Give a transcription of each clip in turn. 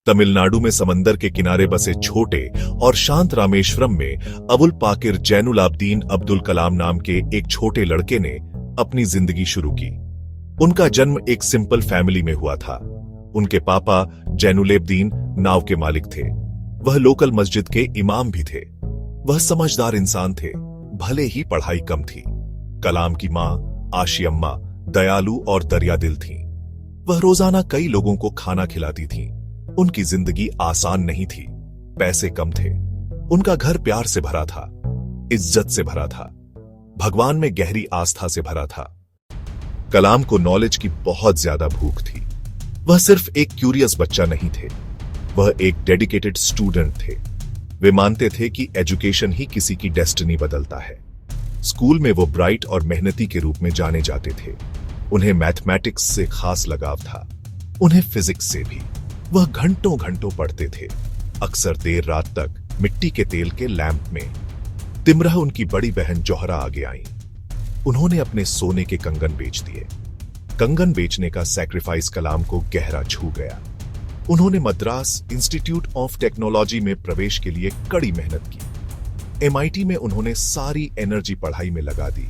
तमिलनाडु में समंदर के किनारे बसे छोटे और शांत रामेश्वरम में अबुल पाकिर जैनुलाब्दीन अब्दुल कलाम नाम के एक छोटे लड़के ने अपनी जिंदगी शुरू की। उनका जन्म एक सिंपल फैमिली में हुआ था। उनके पापा जैनुलाब्दीन नाव के मालिक थे। वह लोकल मस्जिद के इमाम भी थे। वह समझदार इंसान थे, भले ही पढ़ाई कम थी। कलाम की मां आशी अम्मा दयालु और दरियादिल थीं। वह रोजाना कई लोगों को खाना खिलाती थीं। उनकी जिंदगी आसान नहीं थी। पैसे कम थे। उनका घर प्यार से भरा था, इज्जत से भरा था, भगवान में गहरी आस्था से भरा था। कलाम को नॉलेज की बहुत ज्यादा भूख थी। वह सिर्फ एक क्यूरियस बच्चा नहीं थे, वह एक डेडिकेटेड स्टूडेंट थे। वे मानते थे कि एजुकेशन ही किसी की डेस्टिनी बदलता है। स्कूल में वो ब्राइट और मेहनती के रूप में जाने जाते थे। उन्हें मैथमेटिक्स से खास लगाव था, उन्हें फिजिक्स से भी। वह घंटों घंटों पढ़ते थे, अक्सर देर रात तक मिट्टी के तेल के लैंप में। तिमरह उनकी बड़ी बहन जौहरा आगे आई। उन्होंने अपने सोने के कंगन बेच दिए। कंगन बेचने का सैक्रिफाइस कलाम को गहरा छू गया। उन्होंने मद्रास इंस्टीट्यूट ऑफ टेक्नोलॉजी में प्रवेश के लिए कड़ी मेहनत की। MIT में उन्होंने सारी एनर्जी पढ़ाई में लगा दी।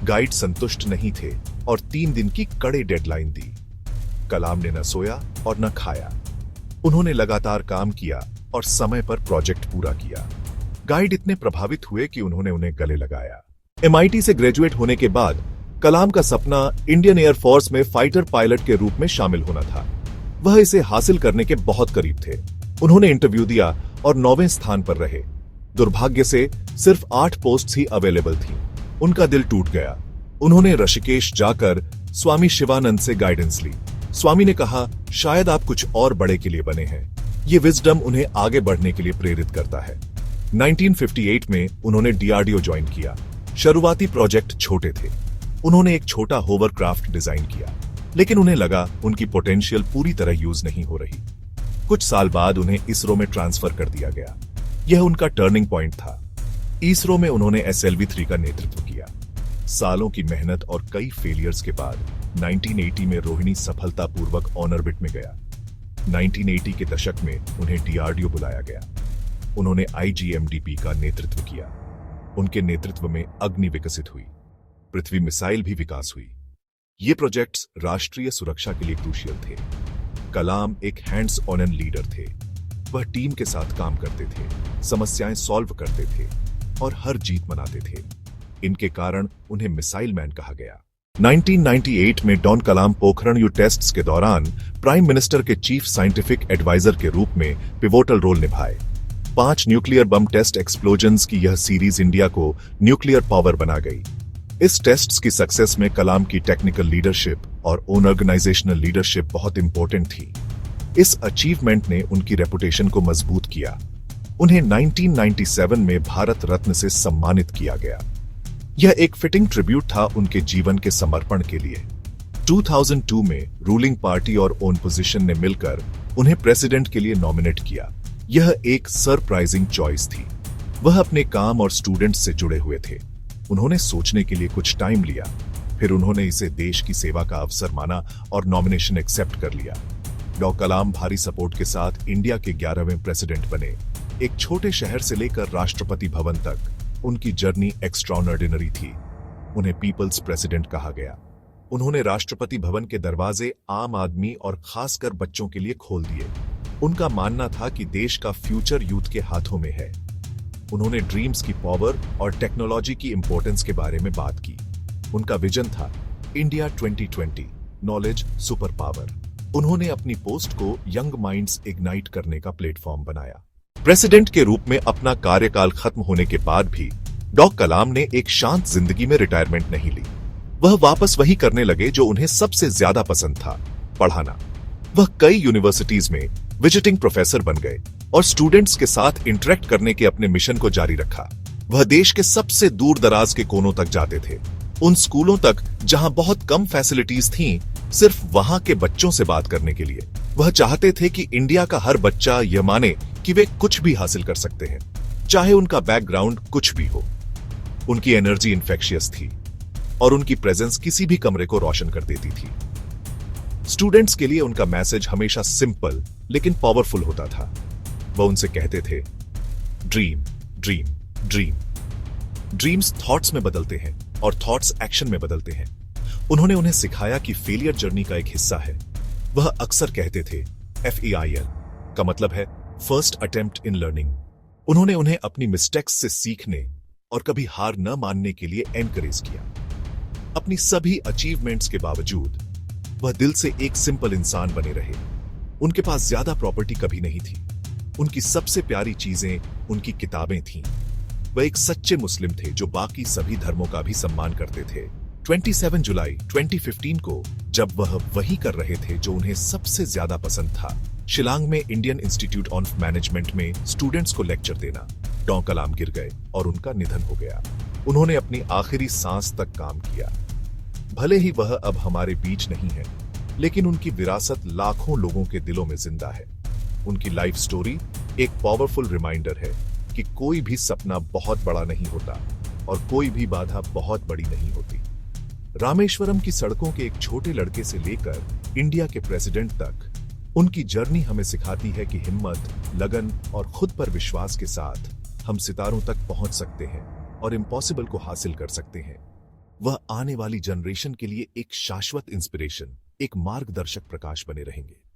गाइड संतुष्ट नहीं थे और 3 दिन की कड़े डेडलाइन दी। कलाम ने न सोया और न खाया। उन्होंने लगातार काम किया और समय पर प्रोजेक्ट पूरा किया। गाइड इतने प्रभावित हुए कि उन्होंने उन्हें गले लगाया। MIT से ग्रेजुएट होने के बाद कलाम का सपना इंडियन एयरफोर्स में फाइटर पायलट के रूप में शामिल होना था। वह इसे हासिल करने के बहुत करीब थे। उन्होंने इंटरव्यू दिया और 9वें स्थान पर रहे। दुर्भाग्य से सिर्फ 8 पोस्ट्स ही अवेलेबल थी। उनका दिल टूट गया। उन्होंने ऋषिकेश जाकर स्वामी शिवानंद से गाइडेंस ली। स्वामी ने कहा, शायद आप कुछ और बड़े के लिए बने हैं। ये विजडम उन्हें आगे बढ़ने के लिए प्रेरित करता है। 1958 में उन्होंने DRDO ज्वाइन किया। शुरुआती प्रोजेक्ट छोटे थे। उन्होंने एक छोटा होवरक्राफ्ट डिजाइन किया, लेकिन उन्हें लगा उनकी पोटेंशियल पूरी तरह यूज नहीं हो रही। कुछ साल बाद उन्हें इसरो में ट्रांसफर कर दिया गया। यह उनका टर्निंग पॉइंट था। इसरो में उन्होंने SLV-3 का नेतृत्व किया। सालों की मेहनत और कई फेलियर्स के बाद 1980 में रोहिणी सफलतापूर्वक ऑर्बिट में गया। 1980 के दशक में उन्हें DRDO बुलाया गया। उन्होंने IGMDP का नेतृत्व किया। उनके नेतृत्व में अग्नि विकसित हुई, पृथ्वी मिसाइल भी विकास हुई। ये प्रोजेक्ट्स राष्ट्रीय सुरक्षा के लिए क्रूशियल थे। कलाम एक हैंड्स ऑन एन लीडर थे। वह टीम के साथ काम करते थे, समस्याएं सॉल्व करते थे और हर जीत मनाते थे। इनके कारण उन्हें मिसाइल मैन कहा गया। 1998 में डॉन कलाम पोखरण यू टेस्ट्स के दौरान प्राइम मिनिस्टर के चीफ साइंटिफिक एडवाइजर के रूप में पिवोटल रोल निभाए। 5 न्यूक्लियर बम टेस्ट एक्सप्लोजन्स की यह सीरीज इंडिया को न्यूक्लियर पावर बना गई। इस टेस्ट्स की सक्सेस में कलाम की टेक्निकल लीडरशिप और ऑर्गेनाइजेशनल लीडरशिप बहुत इंपॉर्टेंट थी। इस अचीवमेंट ने उनकी रेपुटेशन को मजबूत किया। उन्हें 1997 में भारत रत्न से सम्मानित किया गया। यह एक फिटिंग ट्रिब्यूट था उनके जीवन के समर्पण के लिए। 2002 में रूलिंग पार्टी और ओन पोजिशन ने मिलकर उन्हें प्रेसिडेंट के लिए नॉमिनेट किया। यह एक सरप्राइजिंग चॉइस थी। वह अपने काम और स्टूडेंट्स से जुड़े हुए थे। उन्होंने सोचने के लिए कुछ टाइम लिया, फिर उन्होंने इसे देश की सेवा का अवसर माना और नॉमिनेशन एक्सेप्ट कर लिया। डॉ कलाम भारी सपोर्ट के साथ इंडिया के 11वें प्रेसिडेंट बने। एक छोटे शहर से लेकर राष्ट्रपति भवन तक उनकी जर्नी एक्स्ट्राऑर्डिनरी थी। उन्हें पीपल्स प्रेसिडेंट कहा गया। उन्होंने राष्ट्रपति भवन के दरवाजे आम आदमी और खासकर बच्चों के लिए खोल दिए। उनका मानना था कि देश का फ्यूचर यूथ के हाथों में है। उन्होंने ड्रीम्स की पावर और टेक्नोलॉजी की इंपॉर्टेंस के बारे में बात की। उनका विजन था इंडिया 2020, नॉलेज सुपर पावर। उन्होंने अपनी पोस्ट को यंग माइंड्स इग्नाइट करने का प्लेटफॉर्म बनाया। प्रेसिडेंट के रूप में अपना कार्यकाल खत्म होने के बाद भी डॉ कलाम ने एक शांत जिंदगी में रिटायरमेंट नहीं ली। वह वापस वही करने लगे जो उन्हें सबसे ज्यादा पसंद था, पढ़ाना। वह कई यूनिवर्सिटीज में विजिटिंग प्रोफेसर बन गए और स्टूडेंट्स के साथ इंटरेक्ट करने के अपने मिशन को जारी रखा। वह देश के सबसे दूर दराज के कोनों तक जाते थे, उन स्कूलों तक जहां बहुत कम फैसिलिटीज थीं, सिर्फ वहां के बच्चों से बात करने के लिए। वह चाहते थे कि इंडिया का हर बच्चा यह माने कि वे कुछ भी हासिल कर सकते हैं, चाहे उनका बैकग्राउंड कुछ भी हो। उनकी एनर्जी इन्फेक्शियस थी और उनकी प्रेजेंस किसी भी कमरे को रोशन कर देती थी। स्टूडेंट्स के लिए उनका मैसेज हमेशा सिंपल लेकिन पावरफुल होता था। वह उनसे कहते थे, dream dream dream. Dreams thoughts में बदलते हैं और थॉट्स एक्शन में बदलते हैं। उन्होंने उन्हें सिखाया कि फेलियर जर्नी का एक हिस्सा है। वह अक्सर कहते थे, FAIL का मतलब है फर्स्ट अटेम्प्ट इन लर्निंग। उन्होंने उन्हें अपनी मिस्टेक्स से सीखने और कभी हार न मानने के लिए एनकरेज किया। अपनी सभी अचीवमेंट्स के बावजूद वह दिल से एक सिंपल इंसान बने रहे। उनके पास ज्यादा प्रॉपर्टी कभी नहीं थी। उनकी सबसे प्यारी चीजें उनकी किताबें थीं। वह एक सच्चे मुस्लिम थे जो बाकी सभी धर्मों का भी सम्मान करते थे। 27 जुलाई 2015 को जब वह वही कर रहे थे जो उन्हें सबसे ज्यादा पसंद था, शिलांग में इंडियन इंस्टीट्यूट ऑफ मैनेजमेंट में स्टूडेंट्स को लेक्चर देना, डॉ कलाम गिर गए और उनका निधन हो गया। उन्होंने अपनी आखिरी सांस तक काम किया। भले ही वह अब हमारे बीच नहीं है, लेकिन उनकी विरासत लाखों लोगों के दिलों में जिंदा है। उनकी लाइफ स्टोरी एक पावरफुल रिमाइंडर है कि कोई भी सपना बहुत बड़ा नहीं होता और कोई भी बाधा बहुत बड़ी नहीं होती। रामेश्वरम की सड़कों के एक छोटे लड़के से लेकर इंडिया के प्रेसिडेंट तक उनकी जर्नी हमें सिखाती है कि हिम्मत, लगन और खुद पर विश्वास के साथ हम सितारों तक पहुंच सकते हैं और इम्पॉसिबल को हासिल कर सकते हैं। वह आने वाली जनरेशन के लिए एक शाश्वत इंस्पिरेशन, एक मार्गदर्शक प्रकाश बने रहेंगे।